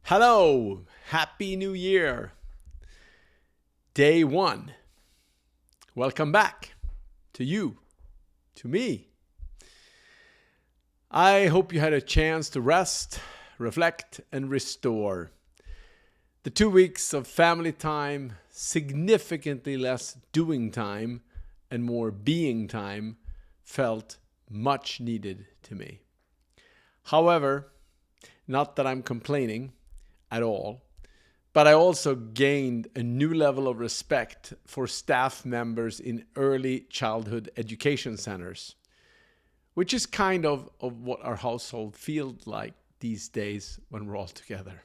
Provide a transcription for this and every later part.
Hello, Happy New Year. Day 1. Welcome back to you, to me. I hope you had a chance to rest, reflect, and restore. The 2 weeks of family time, significantly less doing time, and more being time felt much needed to me. However, not that I'm complaining at all, but I also gained a new level of respect for staff members in early childhood education centers, which is kind of what our household feels like these days when we're all together.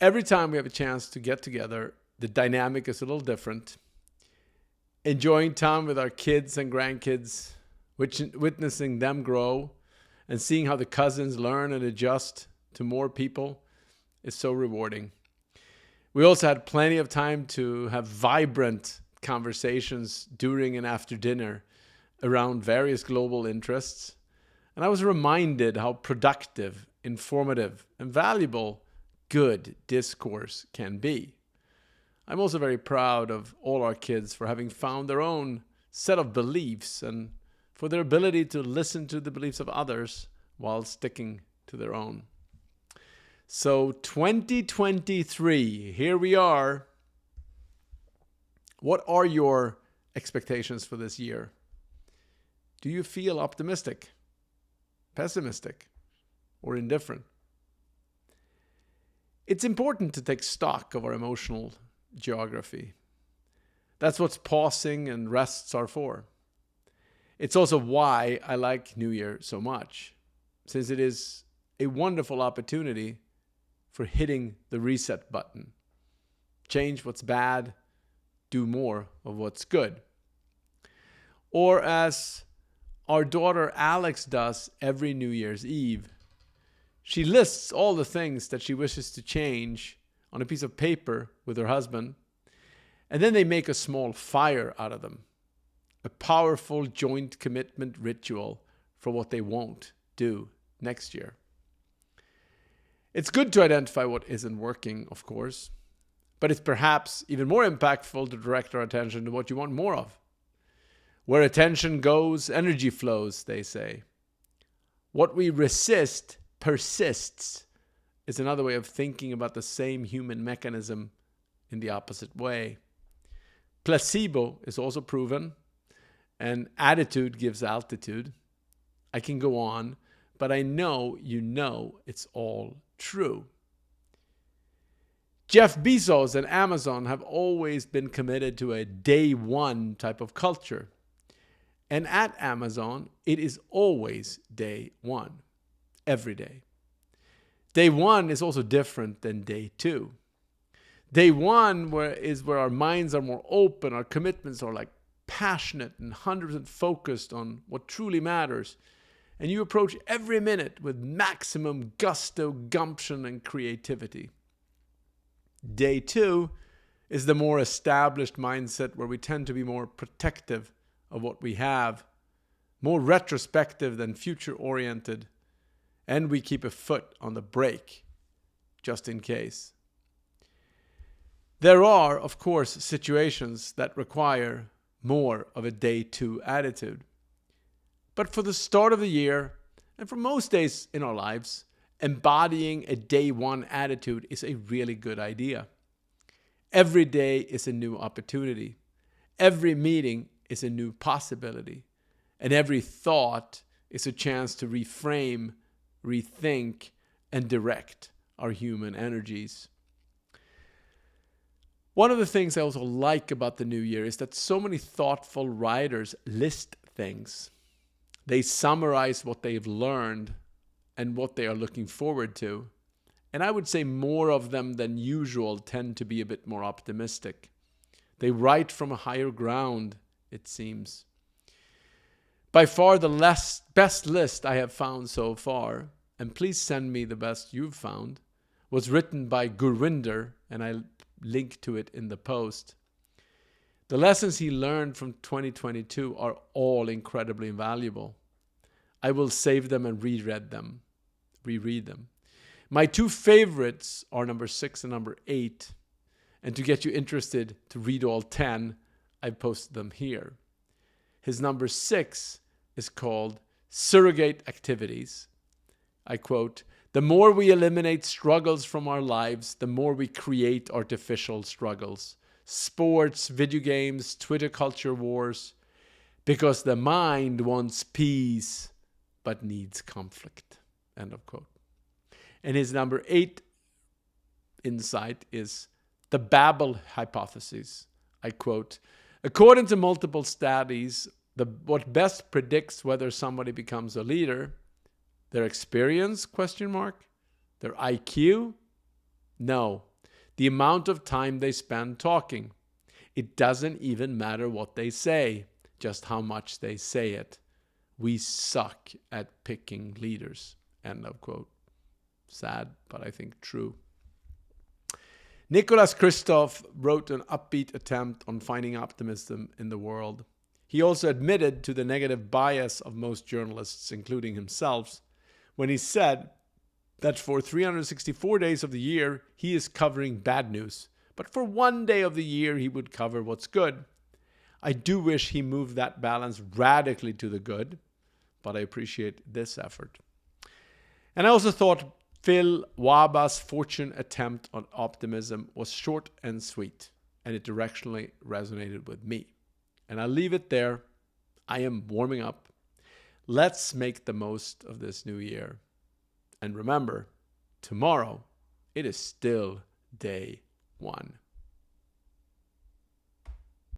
Every time we have a chance to get together, the dynamic is a little different. Enjoying time with our kids and grandkids, witnessing them grow, and seeing how the cousins learn and adjust to more people is so rewarding. We also had plenty of time to have vibrant conversations during and after dinner around various global interests. And I was reminded how productive, informative, and valuable good discourse can be. I'm also very proud of all our kids for having found their own set of beliefs and for their ability to listen to the beliefs of others while sticking to their own. So 2023, here we are. What are your expectations for this year? Do you feel optimistic, pessimistic, or indifferent? It's important to take stock of our emotional geography. That's what pausing and rests are for. It's also why I like New Year so much, since it is a wonderful opportunity for hitting the reset button. Change what's bad, do more of what's good. Or as our daughter Alex does every New Year's Eve, she lists all the things that she wishes to change on a piece of paper with her husband, and then they make a small fire out of them. A powerful joint commitment ritual for what they won't do next year. It's good to identify what isn't working, of course, but it's perhaps even more impactful to direct our attention to what you want more of. Where attention goes, energy flows, they say. What we resist persists is another way of thinking about the same human mechanism in the opposite way. Placebo is also proven, and attitude gives altitude. I can go on, but I know you know it's all true. Jeff Bezos and Amazon have always been committed to a day one type of culture. And at Amazon, it is always day one, every day. Day one is also different than day two. Day one is where our minds are more open, our commitments are like passionate and 100% focused on what truly matters. And you approach every minute with maximum gusto, gumption, and creativity. Day two is the more established mindset where we tend to be more protective of what we have, more retrospective than future-oriented, and we keep a foot on the brake, just in case. There are, of course, situations that require more of a day two attitude. But for the start of the year, and for most days in our lives, embodying a day one attitude is a really good idea. Every day is a new opportunity. Every meeting is a new possibility. And every thought is a chance to reframe, rethink, and direct our human energies. One of the things I also like about the new year is that so many thoughtful writers list things. They summarize what they've learned and what they are looking forward to. And I would say more of them than usual tend to be a bit more optimistic. They write from a higher ground, it seems. By far the best list I have found so far, and please send me the best you've found, was written by Gurwinder, and I link to it in the post. The lessons he learned from 2022 are all incredibly valuable. I will save them and reread them. My two favorites are number 6 and number 8. And to get you interested to read all 10, I've posted them here. His number 6 is called Surrogate Activities. I quote, "The more we eliminate struggles from our lives, the more we create artificial struggles. Sports, video games, Twitter culture wars. Because the mind wants peace, but needs conflict." End of quote. And his number 8 insight is the Babel hypothesis. I quote, "According to multiple studies, what best predicts whether somebody becomes a leader, their experience, question mark, their IQ? No, the amount of time they spend talking. It doesn't even matter what they say, just how much they say it. We suck at picking leaders." End of quote. Sad, but I think true. Nicholas Kristof wrote an upbeat attempt on finding optimism in the world. He also admitted to the negative bias of most journalists, including himself, when he said that for 364 days of the year, he is covering bad news, but for one day of the year, he would cover what's good. I do wish he moved that balance radically to the good, but I appreciate this effort. And I also thought Phil Waba's fortune attempt on optimism was short and sweet, and it directionally resonated with me. And I'll leave it there. I am warming up. Let's make the most of this new year. And remember, tomorrow, it is still day 1.